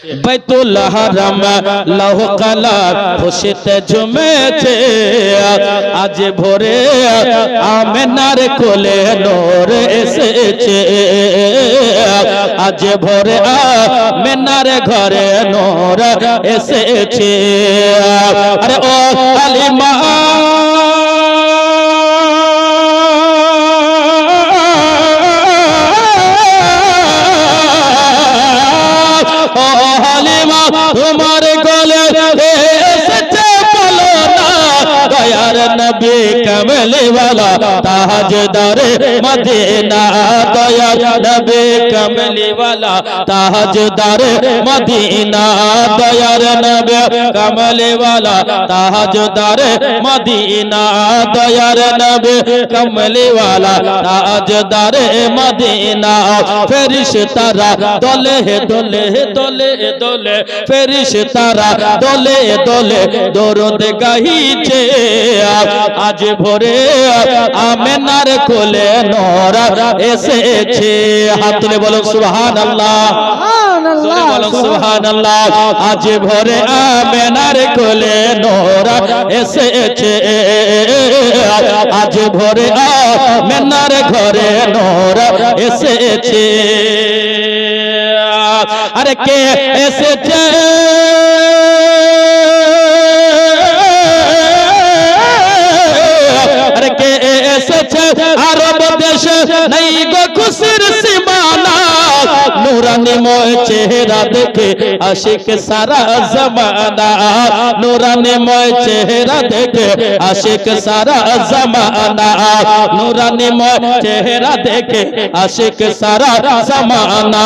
বাইতুল হারাম লাহ কালা খুশিতে ঝুমেছে আজ ভোরে আমেনার কোলে নূর এসেছে আজ ভোরে আমেনার ঘরে নূর এসেছে আরে ও হালিমা তোমার গলে এসেছে বলো না দয়ার নবী কমলি ওয়ালা তাজদারে মদিনা দয়ার নবী কমলি ওয়ালা তাজদারে মদিনা দয়ার নবী কমলি ওয়ালা তাজদারে মদিনা দয়ার নবী কমলি ওয়ালা তাজদারে মদিনা ফেরেশতারা দলে দলে দলে দলে ফেরেশতারা দলে দলে দরুদ গাইছে আজ ভোরে আমেনার কোলে নূর এসেছে হাত তুলে বলো সুবহানাল্লাহ সুবহানাল্লাহ বলো সুবহানাল্লাহ আজ ভোরে আমেনার কোলে নূর এসেছে আজ ভোরে আমেনার ঘরে নূর এসেছে আরে কে এসেছে আরে কে এসেছে আরব দেশে নাই গো খুশির সীমানা নূরানিময় চেহারা দেখে আশিক সারা জমানা নূরানিময় চেহারা দেখে আশিক সারা জমানা নূরানিময় চেহারা দেখে আশিক সারা জমানা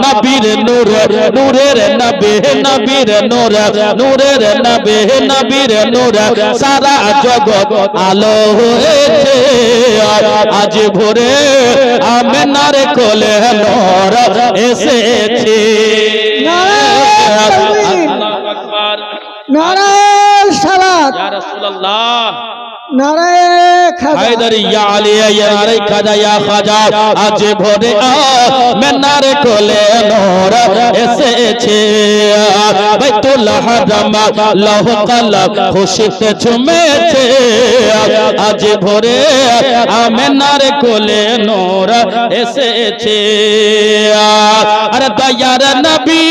নবীর নূর নূরের নবী নবীর নূর নূরের নবী নবীর নূর সারা জগৎ আলো হয়েছে আজ ভোরে আমেনার কোলে নূর এসেছে আল্লাহু আকবার নারায়ে সালাত ইয়া রাসূলুল্লাহ নারায়ে খাজা হায়দার ইয়া আলী ইয়া নারে খাজা ইয়া খাজা আজ ভোরে আমেনার কোলে নূর এসেছে বাইতুল হারাম লাহ কালা খুশিতে ঝুমেছে আজ ভোরে আমেনার কোলে নূর এসেছে আরে দয়ার নবী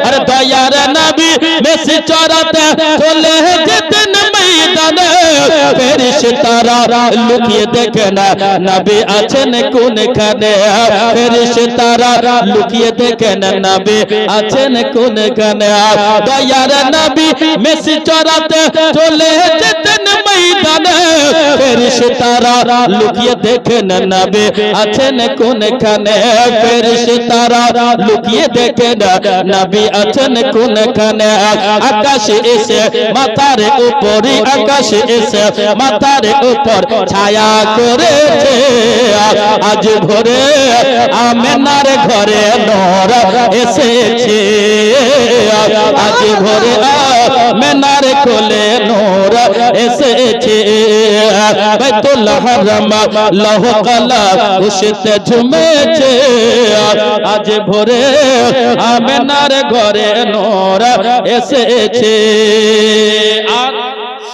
আরে দয়ার নবী মেসি চরাতে চলে যেতেন ময়দানে ফেরেশতারা লুকিয়ে দেখেন নবী আছেন কোনখানে ফেরেশতারা লুকিয়ে দেখেন নবী আছেন কোনখানে দয়ার নবী মেসি চরাতে চলে যেতেন ময়দানে ফেরেশতারা লুকিয়ে দেখেন নবী আছেন কোনখানে ফেরেশতারা লুকিয়ে দেখেন নবী আছেন কোনখানে আকাশে এসে মাথার উপরে আকাশে এসে মাথার উপর ছায়া করেছে আজ ভোরে আমেনার ঘরে নূর এসেছে আজ ভোরে আমেনার কোলে নূর এসেছে বাইতুল হারাম লাহ কালা খুশিতে ঝুমেছে আজ ভোরে আমেনার ঘরে নূর এসেছে আর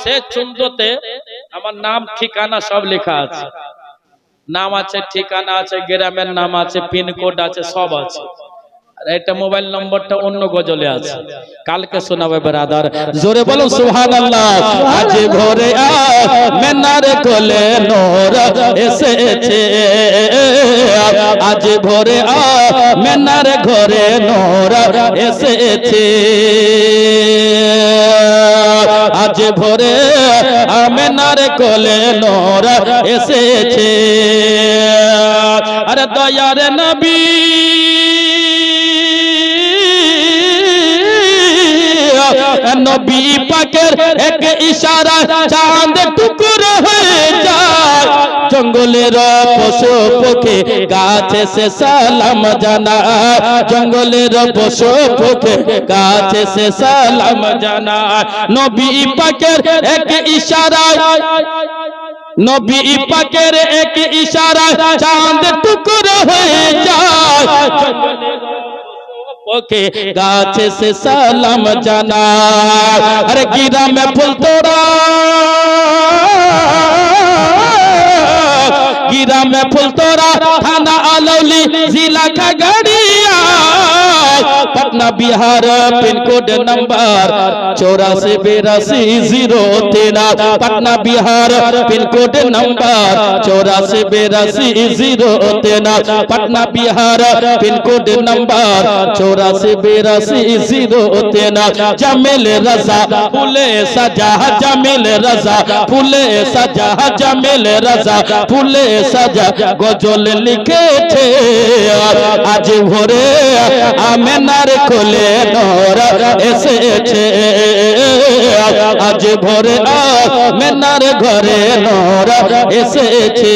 সে চুন্দতে আমার নাম ঠিকানা সব লেখা আছে নাম আছে ঠিকানা আছে গ্রামের নাম আছে পিন কোড আছে সব আছে আর এটা মোবাইল নম্বরটা অন্য গজলে আছে কালকে শোনাবে ব্রাদার জোরে বলো সুবহানাল্লাহ আজ ভোরে আমেনার কোলে নূর এসেছে আজ ভোরে আমেনার ঘরে নূর এসেছে আজ ভোরে আমেনার কোলে নূর এসেছে আরে দয়ার নবী নবী পাকের এক ইশারা চাঁদ টুকরো হয়ে যায় জঙ্গলের পশু পক্ষী গাছে সে সালাম জানায় জঙ্গলের পশু পক্ষী গাছে সে সালাম জানায় নবী পাকের এক ইশারায় নবী পাকের এক ইশারা চাঁদ টুকরো হয়ে ओके गाछ से सलाम जाना अरे गिरा में फूल तोड़ा गिरा में फूल तोड़ा थाना अलौली जिला Khagaria Patna Bihar pin code number 848203 Patna Bihar pin code number 848203 Patna Bihar pin code number 848203 Jamil Raza फूले सजा जमील रजा फूले सजा जमील रजा फूले सजा गजल लिखेছে আজ ভোরে আমেনার কোলে নর এসেছে আজ ভোরে আমেনার ঘরে নর এসেছে